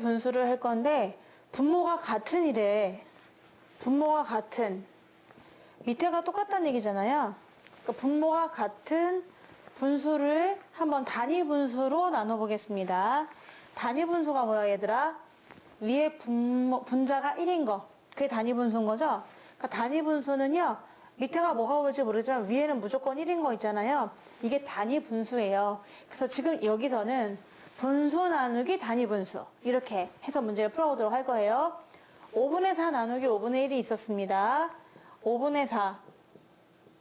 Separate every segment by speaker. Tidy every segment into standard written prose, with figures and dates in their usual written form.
Speaker 1: 분수를 할 건데 분모가 같은 이래. 분모가 같은. 밑에가 똑같다는 얘기잖아요. 그러니까 분모가 같은 분수를 한번 단위 분수로 나눠 보겠습니다. 단위 분수가 뭐야, 얘들아? 위에 분자가 1인 거. 그게 단위 분수인 거죠? 그러니까 단위 분수는요, 밑에가 뭐가 올지 모르지만 위에는 무조건 1인 거 있잖아요. 이게 단위 분수예요. 그래서 지금 여기서는 분수 나누기 단위 분수. 이렇게 해서 문제를 풀어보도록 할 거예요. 5분의 4 나누기 5분의 1이 있었습니다. 5분의 4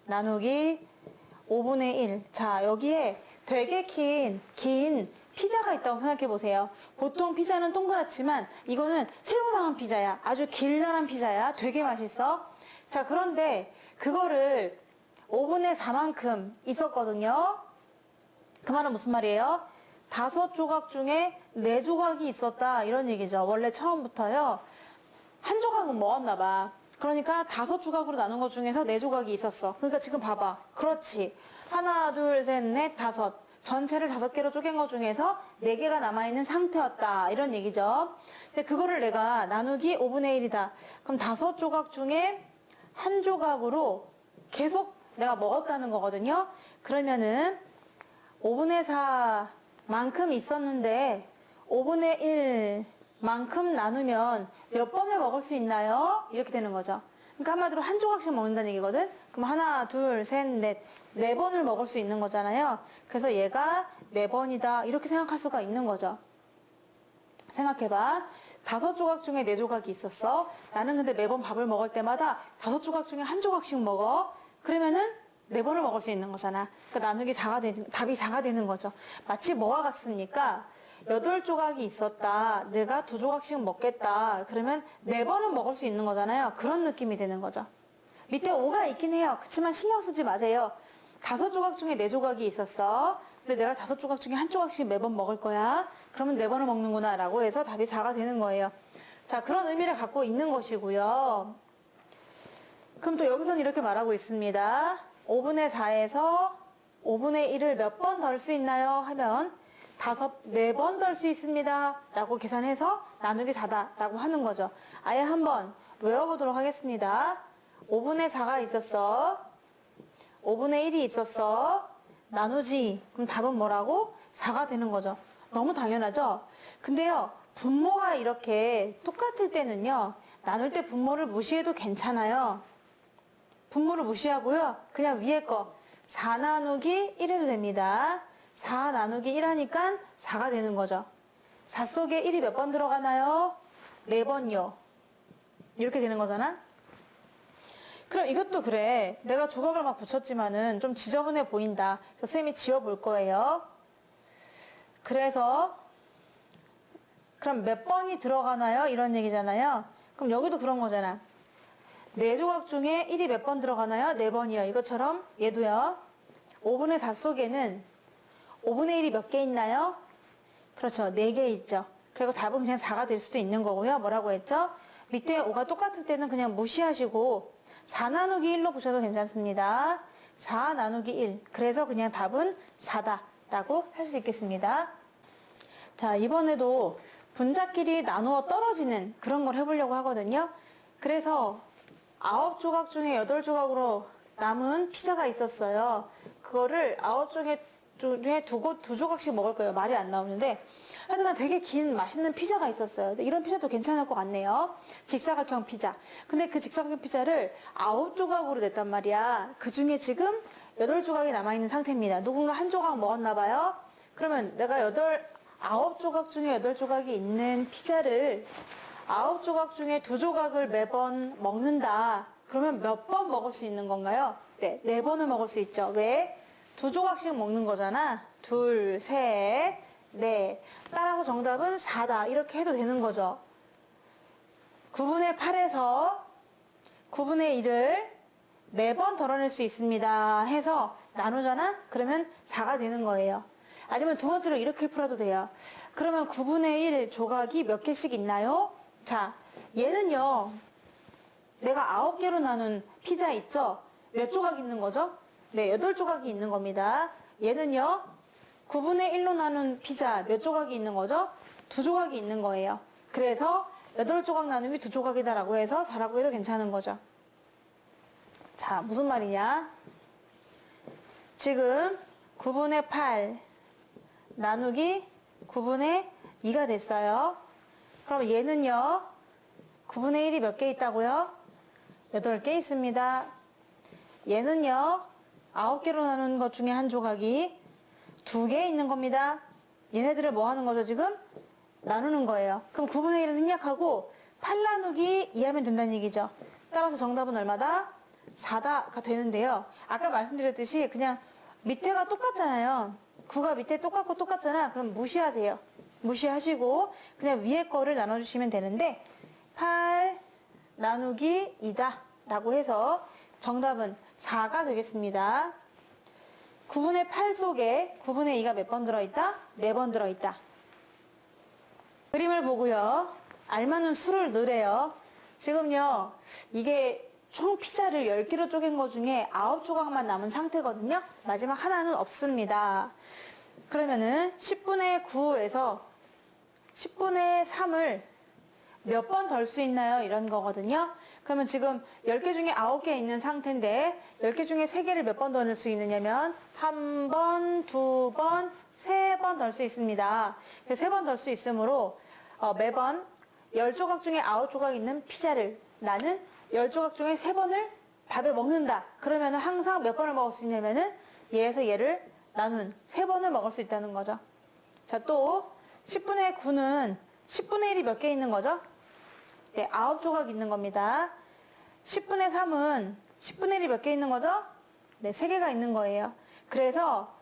Speaker 1: 나누기 5분의 1. 자, 여기에 되게 긴 피자가 있다고 생각해 보세요. 보통 피자는 동그랗지만 이거는 새로 나온 피자야. 아주 길다란 피자야. 되게 맛있어. 자, 그런데 그거를 5분의 4만큼 있었거든요. 그 말은 무슨 말이에요? 5조각 중에 4조각이 있었다. 이런 얘기죠. 원래 처음부터요. 한 조각은 먹었나 봐. 그러니까 5조각으로 나눈 것 중에서 4조각이 있었어. 그러니까 지금 봐봐. 그렇지. 하나, 둘, 셋, 넷, 다섯. 전체를 5개로 쪼갠 것 중에서 4개가 남아있는 상태였다. 이런 얘기죠. 근데 그거를 내가 나누기 5분의 1이다. 그럼 5조각 중에 한 조각으로 계속 내가 먹었다는 거거든요. 그러면은 5분의 4만큼 있었는데 5분의 1만큼 나누면 몇 번을 먹을 수 있나요? 이렇게 되는 거죠. 그러니까 한마디로 한 조각씩 먹는다는 얘기거든. 그럼 하나, 둘, 셋, 넷, 4번을 먹을 수 있는 거잖아요. 그래서 얘가 4번이다. 이렇게 생각할 수가 있는 거죠. 생각해봐. 5조각 중에 4조각이 있었어. 나는 근데 매번 밥을 먹을 때마다 5조각 중에 한 조각씩 먹어. 그러면은 4번을 먹을 수 있는 거잖아. 그러니까 나누기 4가 답이 4가 되는 거죠. 마치 뭐와 같습니까? 8조각이 있었다. 내가 2조각씩 먹겠다. 그러면 4번은 먹을 수 있는 거잖아요. 그런 느낌이 되는 거죠. 밑에 5가 있긴 해요. 그치만 신경 쓰지 마세요. 5조각 중에 4조각이 있었어. 근데 내가 5조각 중에 한 조각씩 매번 먹을 거야. 그러면 4번을 먹는구나 라고 해서 답이 4가 되는 거예요. 자, 그런 의미를 갖고 있는 것이고요. 그럼 또 여기서는 이렇게 말하고 있습니다. 5분의 4에서 5분의 1을 몇 번 덜 수 있나요? 하면 4번 덜 수 있습니다. 라고 계산해서 나누기 4다 라고 하는 거죠. 아예 한번 외워보도록 하겠습니다. 5분의 4가 있었어. 5분의 1이 있었어. 나누지. 그럼 답은 뭐라고? 4가 되는 거죠. 너무 당연하죠? 근데요, 분모가 이렇게 똑같을 때는요, 나눌 때 분모를 무시해도 괜찮아요. 분모를 무시하고요, 그냥 위에 거 4 나누기 1 해도 됩니다. 4 나누기 1 하니까 4가 되는 거죠. 4 속에 1이 몇 번 들어가나요? 4번요. 이렇게 되는 거잖아? 그럼 이것도 그래. 내가 조각을 막 붙였지만은 좀 지저분해 보인다. 그래서 선생님이 지워볼 거예요. 그래서 그럼 몇 번이 들어가나요? 이런 얘기잖아요. 그럼 여기도 그런 거잖아. 4조각 중에 1이 몇 번 들어가나요? 4번이요. 이것처럼 얘도요. 5분의 4 속에는 5분의 1이 몇 개 있나요? 그렇죠. 4개 있죠. 그리고 답은 그냥 4가 될 수도 있는 거고요. 뭐라고 했죠? 밑에 5가 똑같을 때는 그냥 무시하시고 4 나누기 1로 보셔도 괜찮습니다. 4 나누기 1. 그래서 그냥 답은 4다 라고 할 수 있겠습니다. 자, 이번에도 분자끼리 나누어 떨어지는 그런 걸 해보려고 하거든요. 그래서 9조각 중에 8조각으로 남은 피자가 있었어요. 그거를 9조각 중에 2조각씩 먹을 거예요. 말이 안 나오는데 하여튼 되게 긴 맛있는 피자가 있었어요. 이런 피자도 괜찮을 것 같네요. 직사각형 피자. 근데 그 직사각형 피자를 9조각으로 냈단 말이야. 그 중에 지금 8조각이 남아있는 상태입니다. 누군가 한 조각 먹었나 봐요. 그러면 내가 9조각 중에 8조각이 있는 피자를 9조각 중에 2조각을 매번 먹는다. 그러면 몇 번 먹을 수 있는 건가요? 네, 4번을 먹을 수 있죠. 왜? 2조각씩 먹는 거잖아. 둘, 셋, 넷. 따라서 정답은 4다. 이렇게 해도 되는 거죠. 9분의 8에서 9분의 1을 4번 덜어낼 수 있습니다. 해서 나누잖아? 그러면 4가 되는 거예요. 아니면 두 번째로 이렇게 풀어도 돼요. 그러면 9분의 1 조각이 몇 개씩 있나요? 자, 얘는요. 내가 9개로 나눈 피자 있죠? 몇 조각 있는 거죠? 네, 8조각이 있는 겁니다. 얘는요. 9분의 1로 나눈 피자 몇 조각이 있는 거죠? 2조각이 있는 거예요. 그래서 8조각 나누기 2조각이다라고 해서 4라고 해도 괜찮은 거죠. 자, 무슨 말이냐? 지금 9분의 8 나누기 9분의 2가 됐어요. 그럼 얘는요, 9분의 1이 몇 개 있다고요? 8개 있습니다. 얘는요, 9개로 나누는 것 중에 한 조각이 2개 있는 겁니다. 얘네들을 뭐 하는 거죠, 지금? 나누는 거예요. 그럼 9분의 1은 생략하고 8 나누기 2 하면 된다는 얘기죠. 따라서 정답은 얼마다? 4다가 되는데요. 아까 말씀드렸듯이 그냥 밑에가 똑같잖아요. 9가 밑에 똑같고 똑같잖아. 그럼 무시하세요. 무시하시고 그냥 위에 거를 나눠주시면 되는데 8 나누기 2다 라고 해서 정답은 4가 되겠습니다. 9분의 8 속에 9분의 2가 몇 번 들어있다? 4번 들어있다. 그림을 보고요. 알맞는 수를 넣으래요. 지금요. 이게 총 피자를 10개로 쪼갠 것 중에 9조각만 남은 상태거든요. 마지막 하나는 없습니다. 그러면은 10분의 9에서 10분의 3을 몇 번 덜 수 있나요? 이런 거거든요. 그러면 지금 10개 중에 9개 있는 상태인데 10개 중에 3개를 몇 번 더 넣을 수 있느냐면 1번, 2번, 3번 덜 수 있습니다. 3번 덜 수 있으므로 매번 10조각 중에 9조각 있는 피자를 나는 10조각 중에 3번을 밥에 먹는다. 그러면 항상 몇 번을 먹을 수 있냐면은 얘에서 얘를 나눈 3번을 먹을 수 있다는 거죠. 자, 또 10분의 9는 10분의 1이 몇 개 있는 거죠? 네, 9조각 있는 겁니다. 10분의 3은 10분의 1이 몇 개 있는 거죠? 네, 3개가 있는 거예요. 그래서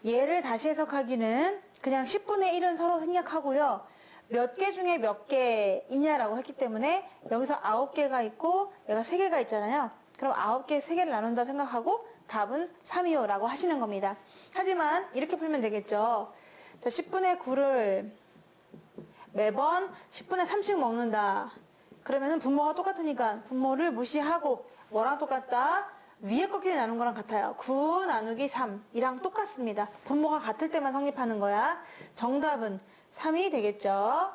Speaker 1: 얘를 다시 해석하기는 그냥 10분의 1은 서로 생략하고요. 몇 개 중에 몇 개이냐라고 했기 때문에 여기서 9개가 있고 얘가 3개가 있잖아요. 그럼 9개 3개를 나눈다 생각하고 답은 3이요 라고 하시는 겁니다. 하지만 이렇게 풀면 되겠죠. 자, 10분의 9를 매번 10분의 3씩 먹는다. 그러면은 분모가 똑같으니까 분모를 무시하고 뭐랑 똑같다? 위에 꺾기에 나눈 거랑 같아요. 9 나누기 3이랑 똑같습니다. 분모가 같을 때만 성립하는 거야. 정답은 3이 되겠죠.